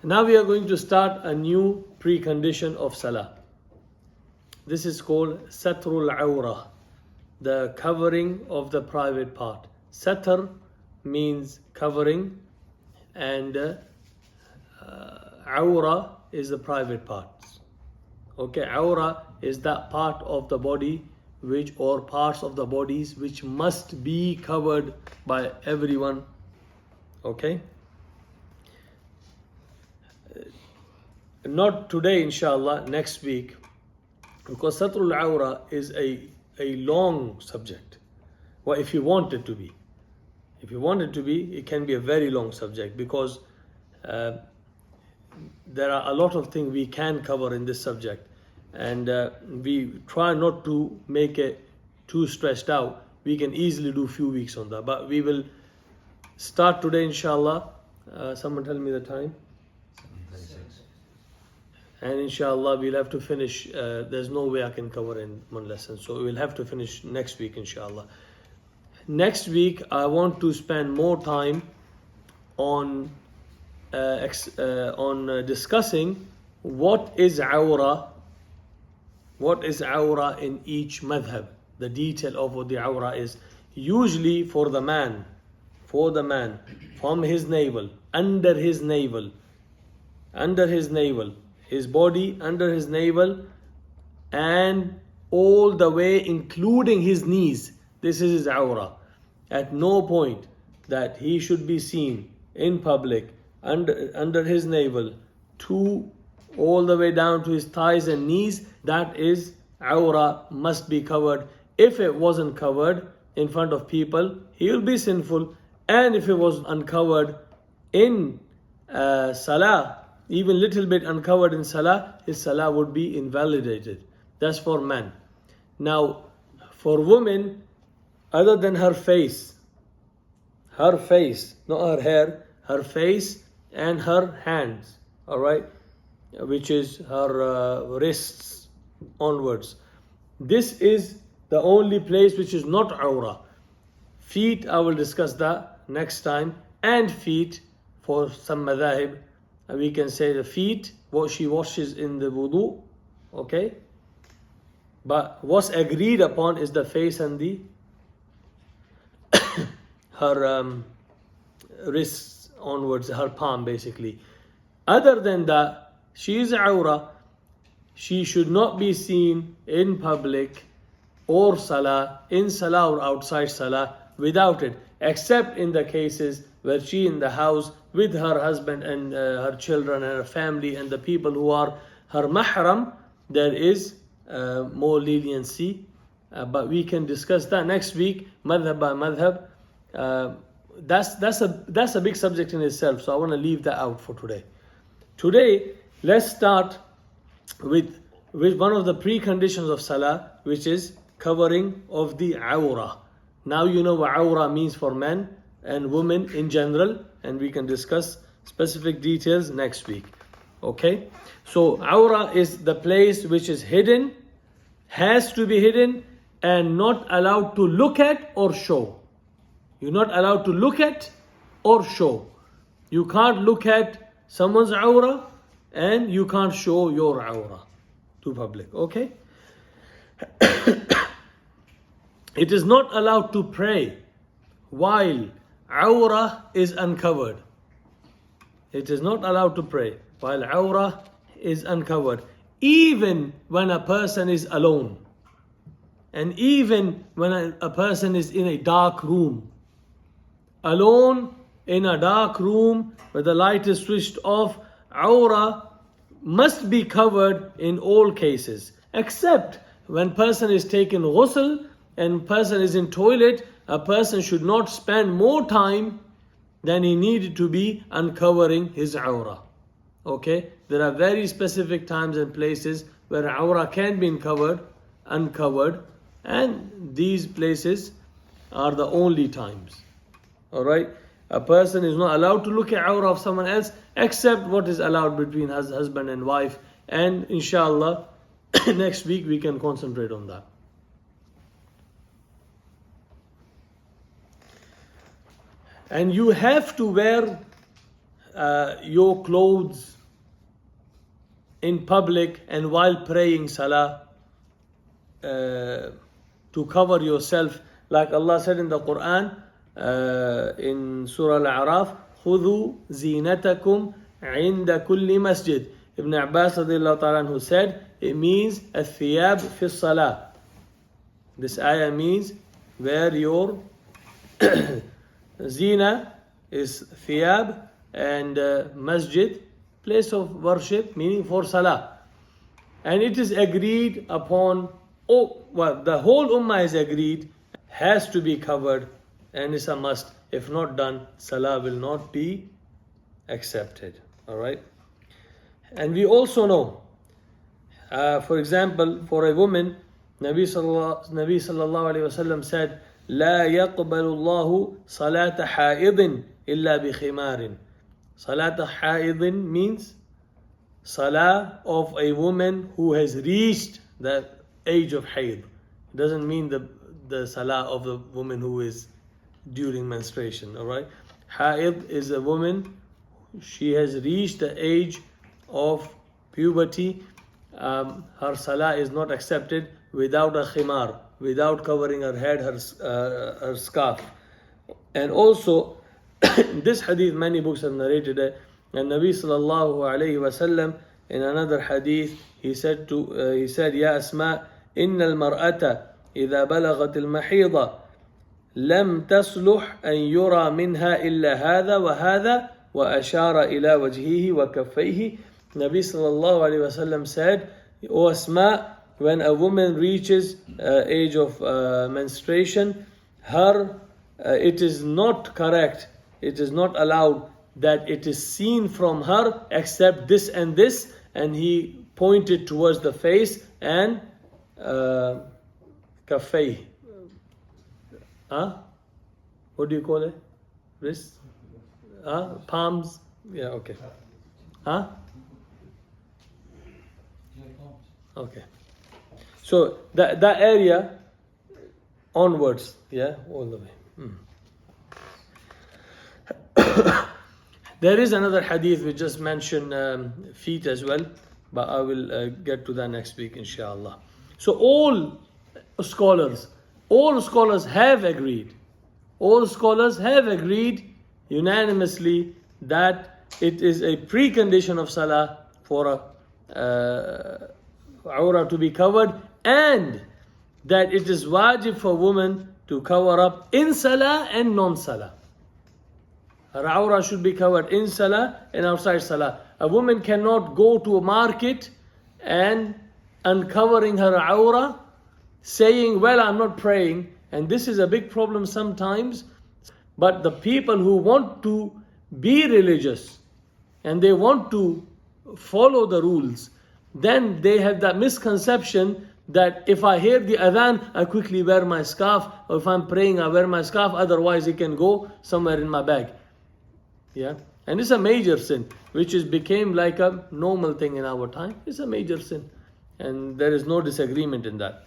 Now we are going to start a new precondition of Salah. This is called Satrul Awra, the covering of the private part. Satr means covering, and Awra is the private parts. Okay, Awra is that part of the body or parts of the bodies which must be covered by everyone. Okay. Not today, inshallah, next week, because Satrul Awra is a long subject. Well, if you want it to be. If you want it to be, it can be a very long subject, because there are a lot of things we can cover in this subject, and we try not to make it too stressed out. We can easily do few weeks on that, but we will start today, inshallah. Someone tell me the time. And inshallah we'll have to finish, there's no way I can cover in one lesson, so we'll have to finish next week, inshallah. Next week I want to spend more time on discussing what is awra in each madhab, the detail of what the awra is. Usually for the man, from his navel, under his navel, his body under his navel, and all the way including his knees. This is his awra. At no point that he should be seen in public under his navel to all the way down to his thighs and knees. That is awra, must be covered. If it wasn't covered in front of people, he will be sinful. And if it was uncovered in Salah, even little bit uncovered in Salah, his Salah would be invalidated. That's for men. Now, for women, other than her face, not her hair, her face and her hands, alright, which is her wrists onwards. This is the only place which is not awra. Feet, I will discuss that next time, and feet for some madhahib. We can say the feet, what she washes in the wudu, okay? But what's agreed upon is the face and the her wrists onwards, her palm basically. Other than that, she is awra. She should not be seen in public or Salah, in Salah or outside Salah, without it, except in the cases where she in the house with her husband and her children and her family and the people who are her mahram, there is more leniency. But we can discuss that next week, madhab by madhab. That's a big subject in itself, so I want to leave that out for today. Today, let's start with one of the preconditions of Salah, which is covering of the awra. Now you know what awra means for men and women in general, and we can discuss specific details next week. Okay? So awra is the place which is hidden, has to be hidden, and not allowed to look at or show. You're not allowed to look at or show. You can't look at someone's awra, and you can't show your awra to public. Okay? It is not allowed to pray while awra is uncovered. It is not allowed to pray while awra is uncovered, even when a person is alone, and even when a person is in a dark room. Alone in a dark room where the light is switched off, awra must be covered in all cases, except when person is taking ghusl and person is in toilet. A person should not spend more time than he needed to be uncovering his awra. Okay? There are very specific times and places where awra can be uncovered, and these places are the only times. Alright? A person is not allowed to look at awra of someone else except what is allowed between husband and wife, and inshallah next week we can concentrate on that. And you have to wear your clothes in public and while praying Salah, to cover yourself, like Allah said in the Quran, in Surah Al-A'raf, خُذُوا زِينَتَكُمْ عِنْدَ كُلِّ مَسْجِدٍ. Ibn Abbas radiallahu ta'ala who said, it means الثِّيَابِ فِي الصَّلَاةِ. This ayah means where your zina is thiyab, and masjid, place of worship, meaning for salah. And it is agreed upon, the whole ummah is agreed, has to be covered, and it's a must. If not done, salah will not be accepted. Alright? And we also know, for example, for a woman, Nabi sallallahu alayhi wasallam said, لا يقبل الله صلاة حائض إلا بخمار. Salat حائض means salah of a woman who has reached the age of haid. It doesn't mean the salah of the woman who is during menstruation. Alright? Haid is a woman, she has reached the age of puberty. Her salah is not accepted without a khimar, without covering her head, her scarf. And also, this hadith, many books have narrated it, and Nabi sallallahu alayhi wasallam in another hadith, he said, Ya Asma, inna al-mar'ata idha balagat al-mahida lam tasluh an yura minha illa hadha wa hadha wa ashara ila wajhihi wa kaffayhi. Nabi sallallahu alayhi wasallam said, O Asma, when a woman reaches age of menstruation, it is not correct, it is not allowed that it is seen from her except this and this, and he pointed towards the face and kaffay. What do you call it? Wrist? Palms? Yeah, okay. Okay. So that area onwards, yeah, all the way. There is another hadith we just mentioned, feet as well, but I will get to that next week, inshallah. So all scholars have agreed unanimously that it is a precondition of salah for awrah to be covered, and that it is wajib for women to cover up in salah and non-salah. Her awrah should be covered in salah and outside salah. A woman cannot go to a market and uncovering her awrah, saying, well, I'm not praying. And this is a big problem sometimes. But the people who want to be religious and they want to follow the rules, then they have that misconception that if I hear the adhan, I quickly wear my scarf, or if I'm praying, I wear my scarf, otherwise it can go somewhere in my bag. Yeah, and it's a major sin, which became like a normal thing in our time. It's a major sin, and there is no disagreement in that.